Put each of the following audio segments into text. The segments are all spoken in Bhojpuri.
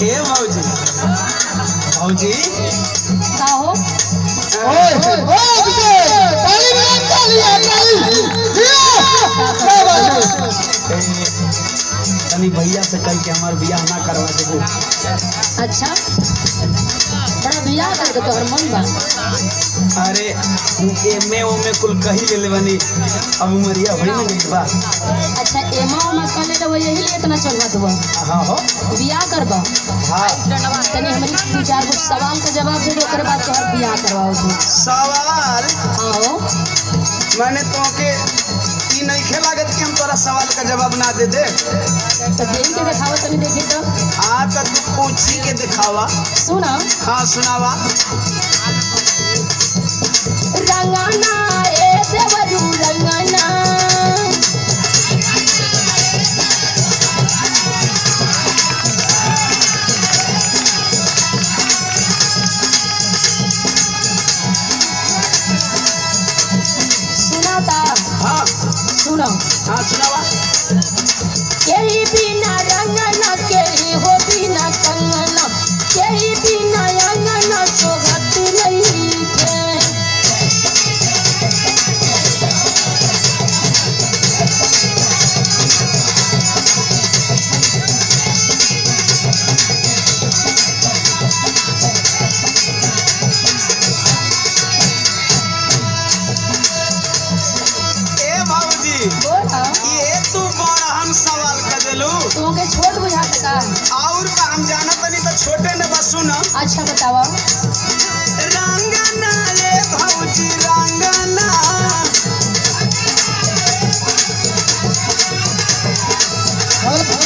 ए भौजी भौजी का हो ओए ताली तनी भैया से कल के हमार बियाह ना करवा देबो। अच्छा बड़ा बियाह करके तोहर मन बा। अरे एमे ओमे कुल कही ले लेवनी अब उमरिया भई ना गई बा। अच्छा एमा उमा कले तो यही लिए इतना चलत बा। हां हो बियाह करबा। हां तनी हमरी 3-4 गो सवाल के जवाब दे दो ओकरे बाद तोहर बियाह करवाओ तू। सवाल हां हो मैंने तो के ई नहीं खेलागत कि हम तोरा सवाल का जवाब ना दे दे। तो देख के दिखाओ तनी देखी तो। हां तो तू पूछी के दिखावा। सुना हां सुनावा। रंगना ए देवरू रंगना सुनाता। हां सुनो हां सुनावा। केही बिना रंगना केही हो बिना कंगना केही बिना अंगना सोगत नहीं के। ए भौजी बोला ये तू बड़हन सवाल कर देलू तुमके छोट बुझाता का। और का हम जाना तनी तो छोटे ने बस सुन। अच्छा बतावा रंगना रे भौजी रंगना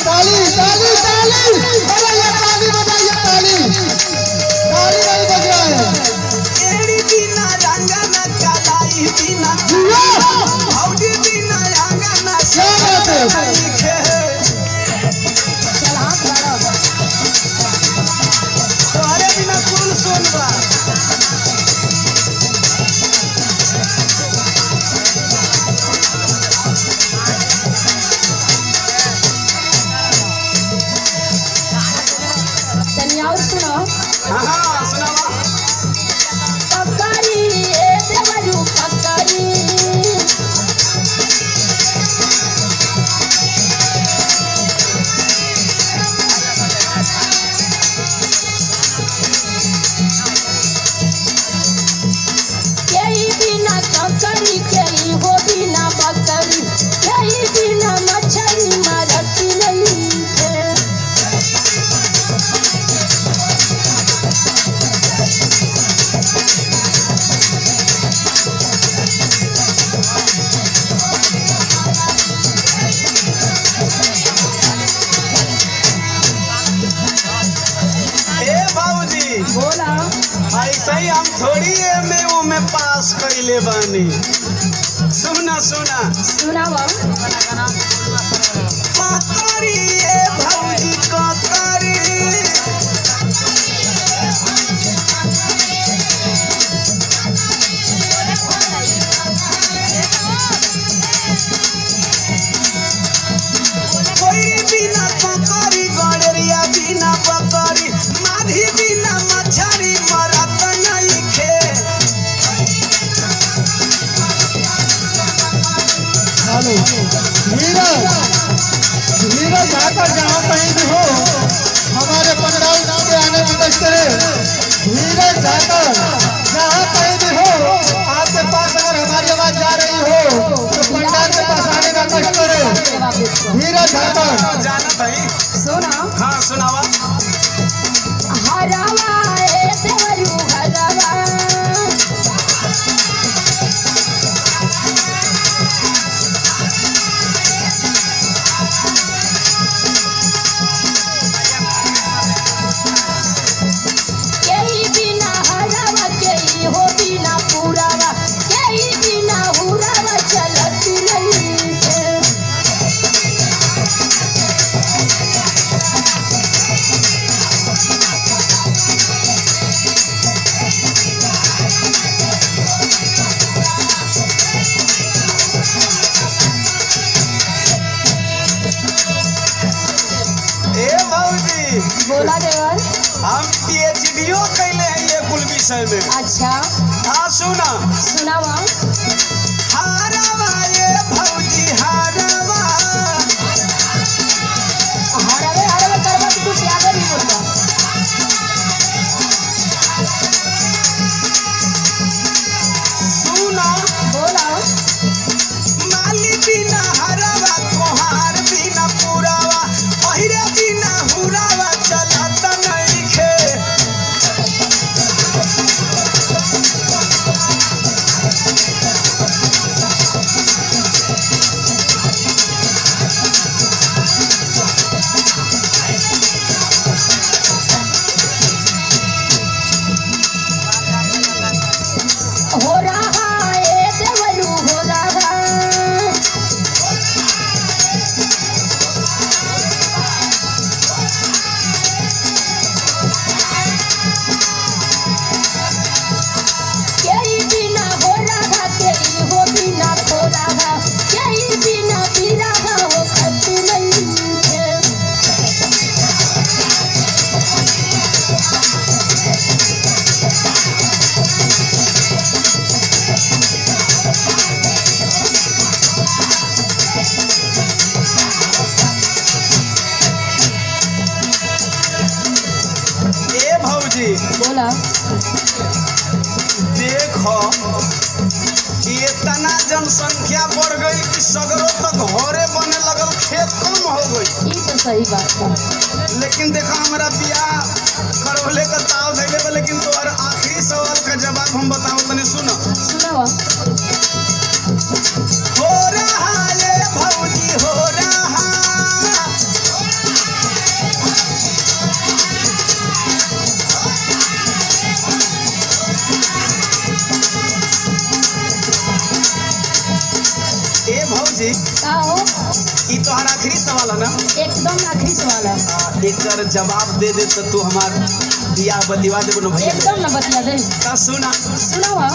ताली ताली ताली बजाइए ताली ताली नहीं बज रहा है। एड़ी बिना रंगना कलाई बिना भौजी बिना रंगना क्या बात है? चल हाथ बढ़ा तोहरे बिना कुल सुनबा। तनी और सुनो हां सुनावा। पकड़ी ए देवरू पकड़ी केही बिना कंकड़ी केही हो बिना बकरी केही बिना मछली मारती नहीं है। ए भौजी बोला ऐसा ही हम थोड़ी एमे ओमे पास कइले बानी। सुना सुना सुनावा कतरी ए भौजी कतरी कोई बिना कतरी गड़रिया बिना बकरी माधी बिना मछरी मरत नहीं खे। हेलो धीरज जाकर जहाँ कहीं भी हो हमारे पंडाल के आने की कोशिश करें। धीरज जाकर जहाँ कहीं भी हो आपके पास अगर हमारी आवाज जा रही हो तो पंडाल के पास आने का कोशिश करें। धीरज जाकर जाना भाई। सुना हाँ सुनावा। हरावा ए देवरू हरावा केही बिना हरावा केही हो बिना पुरावा केही बिना हुरावा चलत नहीं है। बोला देवर। हम पीएचडीओ कैले हैं ये कुल विषय में। अच्छा हाँ सुना। सुनावा। हारवा ये भौजी हारवा। हरवे हरवे करवा तो कुछ याद नहीं बोलता। सुना। बोला। माली बिना हरवा तोहार बिना पुरावा पहिरे बिना हुरावा चलत नइखे। हो रहा है देवलू हो रहा। यही बिना हो रहा तेरी हो बिना खो रहा। यही बिना पी रहा हो खत नहीं है। ए भौजी बोला। देखो इतना जनसंख्या बढ़ गई कि सगरों तक घरे बने लगल, खेत कम हो गई। ये तो सही बात है। लेकिन देखा हमारा बियाह करवले का ताव धैले बा, लेकिन तोहर आखिरी सवाल का जवाब हम बताओ तनी सुनो। सुनावा। हो रहा ये भौजी हो रहा। ए भौजी का हो? ई तोहर आखिरी सवाल है ना? एकदम आखिरी सवाल है। एकर जवाब दे दे तो तू हमार बियाह बतिवा दे बोलो भैया। एकदम न बतिया दे। का सुना। सुनावा।